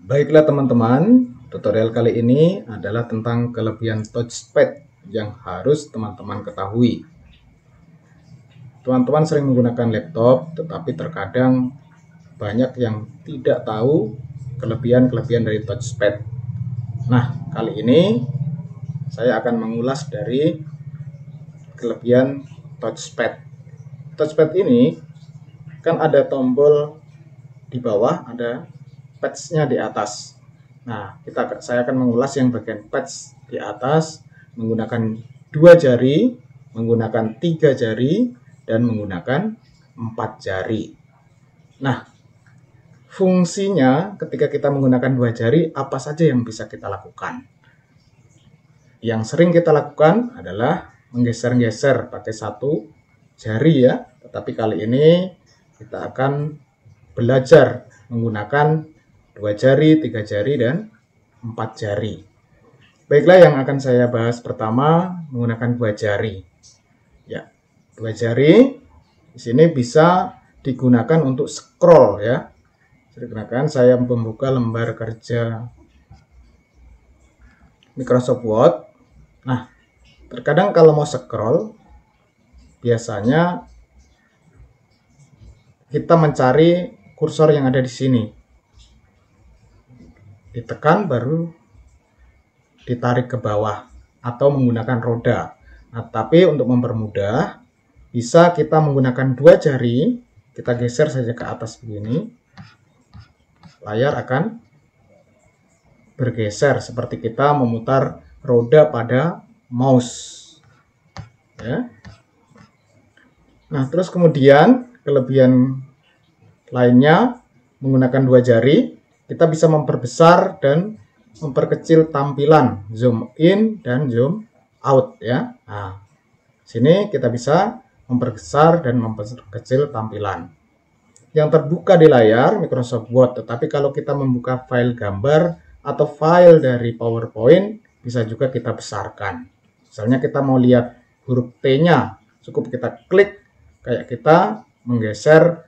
Baiklah teman-teman, tutorial kali ini adalah tentang kelebihan touchpad yang harus teman-teman ketahui. Teman-teman sering menggunakan laptop, tetapi terkadang banyak yang tidak tahu kelebihan-kelebihan dari touchpad. Nah, kali ini saya akan mengulas dari kelebihan touchpad. Touchpad ini kan ada tombol di bawah, ada patch-nya di atas. Nah, saya akan mengulas yang bagian patch di atas menggunakan 2 jari, menggunakan 3 jari, dan menggunakan 4 jari. Nah, fungsinya ketika kita menggunakan 2 jari, apa saja yang bisa kita lakukan? Yang sering kita lakukan adalah menggeser-geser pakai 1 jari ya. Tetapi kali ini kita akan belajar menggunakan 2 jari, 3 jari, dan 4 jari. Baiklah, yang akan saya bahas pertama menggunakan 2 jari. Ya, 2 jari di sini bisa digunakan untuk scroll ya. Digunakan saya membuka lembar kerja Microsoft Word. Nah, terkadang kalau mau scroll biasanya kita mencari kursor yang ada di sini. Ditekan baru ditarik ke bawah atau menggunakan roda. Nah, tapi untuk mempermudah bisa kita menggunakan 2 jari, kita geser saja ke atas begini. Layar akan bergeser seperti kita memutar roda pada mouse. Ya. Nah, terus kemudian kelebihan lainnya menggunakan 2 jari, kita bisa memperbesar dan memperkecil tampilan, zoom in dan zoom out ya. Nah, sini kita bisa memperbesar dan memperkecil tampilan yang terbuka di layar Microsoft Word. Tetapi kalau kita membuka file gambar atau file dari PowerPoint, bisa juga kita besarkan. Misalnya kita mau lihat huruf T-nya, cukup kita klik kayak kita menggeser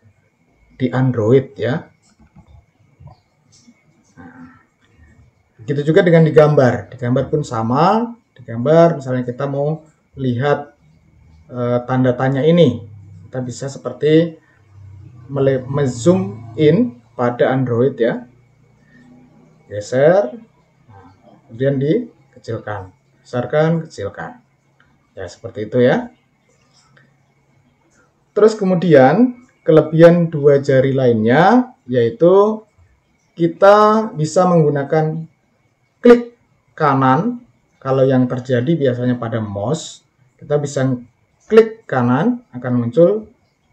di Android ya. Begitu juga dengan digambar. Digambar pun sama. Digambar misalnya kita mau lihat tanda tanya ini. Kita bisa seperti zoom in pada Android ya. Geser. Kemudian dikecilkan. Besarkan, kecilkan. Ya, seperti itu ya. Terus kemudian kelebihan 2 jari lainnya yaitu kita bisa menggunakan klik kanan. Kalau yang terjadi biasanya pada mouse, kita bisa klik kanan, akan muncul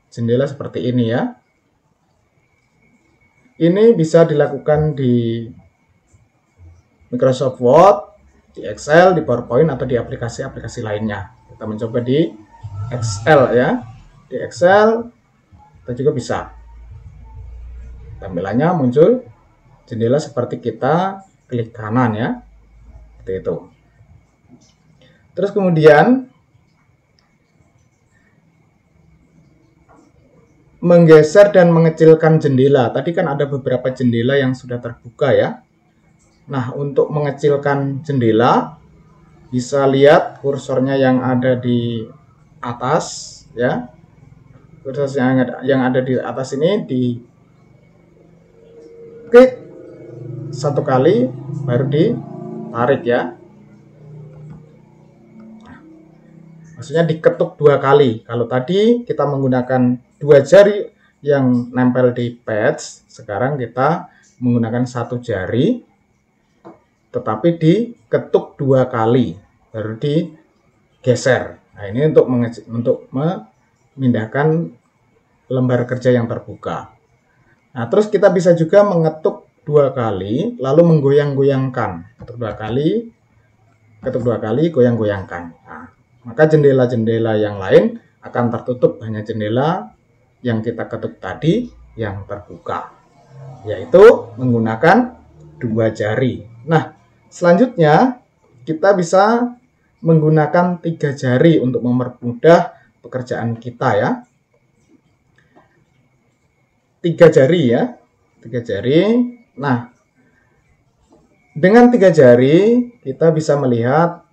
jendela seperti ini ya. Ini bisa dilakukan di Microsoft Word, di Excel, di PowerPoint, atau di aplikasi-aplikasi lainnya. Kita mencoba di Excel ya. Di Excel kita juga bisa. Tampilannya muncul jendela seperti kita klik kanan ya. Seperti itu. Terus kemudian menggeser dan mengecilkan jendela. Tadi kan ada beberapa jendela yang sudah terbuka ya. Nah, untuk mengecilkan jendela bisa lihat kursornya yang ada di atas ya. Kursor yang ada di atas ini di klik 1 kali baru ditarik ya. Maksudnya diketuk 2 kali. Kalau tadi kita menggunakan 2 jari yang nempel di patch, sekarang kita menggunakan 1 jari tetapi diketuk 2 kali baru digeser. Nah, ini untuk memindahkan lembar kerja yang terbuka. Nah, terus kita bisa juga mengetuk 2 kali lalu menggoyang-goyangkan. Ketuk 2 kali, goyang-goyangkan. Nah, maka jendela-jendela yang lain akan tertutup, hanya jendela yang kita ketuk tadi yang terbuka, yaitu menggunakan 2 jari. Nah, selanjutnya kita bisa menggunakan 3 jari untuk mempermudah pekerjaan kita ya. 3 jari ya. 3 jari. Nah, Dengan 3 jari kita bisa melihat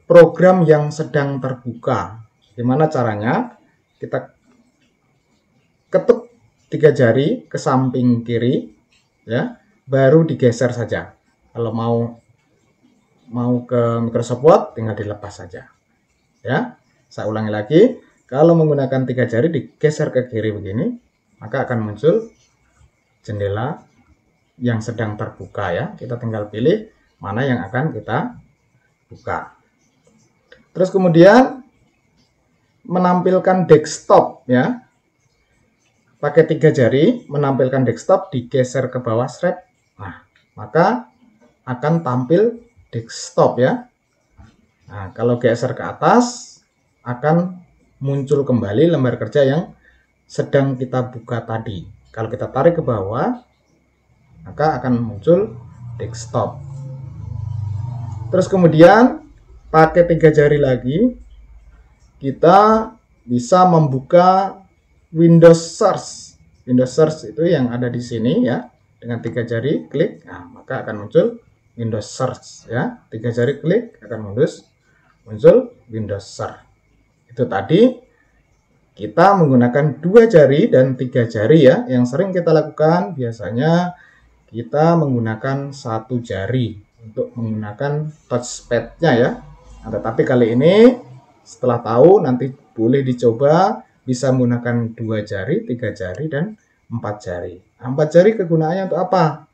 program yang sedang terbuka. Gimana caranya? Kita ketuk 3 jari ke samping kiri, ya, baru digeser saja. Kalau mau ke Microsoft Word tinggal dilepas saja. Ya, saya ulangi lagi. Kalau menggunakan 3 jari digeser ke kiri begini, maka akan muncul jendela yang sedang terbuka ya. Kita tinggal pilih mana yang akan kita buka. Terus kemudian menampilkan desktop ya. Pakai 3 jari menampilkan desktop, digeser ke bawah strap. Nah, maka akan tampil desktop ya. Nah, kalau geser ke atas akan muncul kembali lembar kerja yang sedang kita buka tadi. Kalau kita tarik ke bawah, maka akan muncul desktop. Terus kemudian pakai 3 jari lagi, kita bisa membuka Windows Search. Windows Search itu yang ada di sini ya. Dengan 3 jari klik, nah, maka akan muncul Windows Search ya. 3 jari klik akan muncul Windows Search. Itu tadi kita menggunakan 2 jari dan 3 jari ya. Yang sering kita lakukan biasanya kita menggunakan 1 jari untuk menggunakan touchpad-nya ya. Nah, tetapi kali ini setelah tahu nanti boleh dicoba bisa menggunakan 2 jari, 3 jari dan 4 jari. 4 jari kegunaannya untuk apa?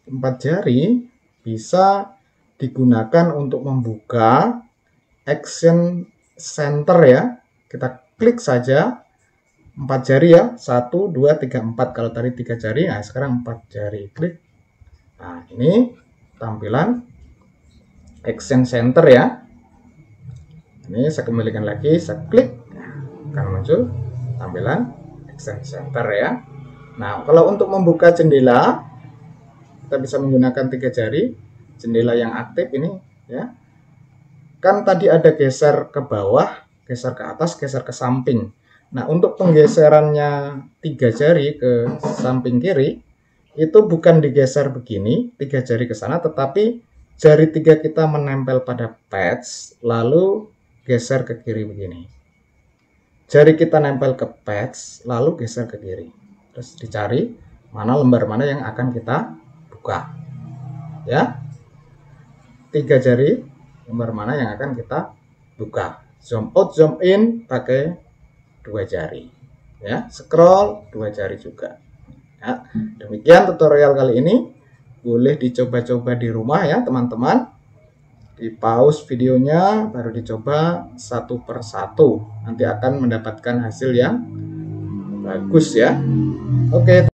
4 jari bisa digunakan untuk membuka Action Center ya. Kita klik saja 4 jari ya, 1, 2, 3, 4. Kalau tadi 3 jari, nah sekarang 4 jari, klik. Nah, ini tampilan Action Center ya. Ini saya kembalikan lagi, saya klik, akan muncul tampilan Action Center ya. Nah, kalau untuk membuka jendela, kita bisa menggunakan 3 jari, jendela yang aktif ini ya. Kan tadi ada geser ke bawah, geser ke atas, geser ke samping. Nah, untuk penggeserannya 3 jari ke samping kiri, itu bukan digeser begini, 3 jari ke sana, tetapi jari 3 kita menempel pada patch, lalu geser ke kiri begini. Jari kita nempel ke patch, lalu geser ke kiri. Terus dicari mana lembar mana yang akan kita buka. Ya. 3 jari lembar mana yang akan kita buka. Zoom out, zoom in pakai 2 jari. Ya, scroll 2 jari juga. Ya, demikian tutorial kali ini. Boleh dicoba-coba di rumah ya teman-teman. Di pause videonya baru dicoba satu persatu. Nanti akan mendapatkan hasil yang bagus ya. Oke.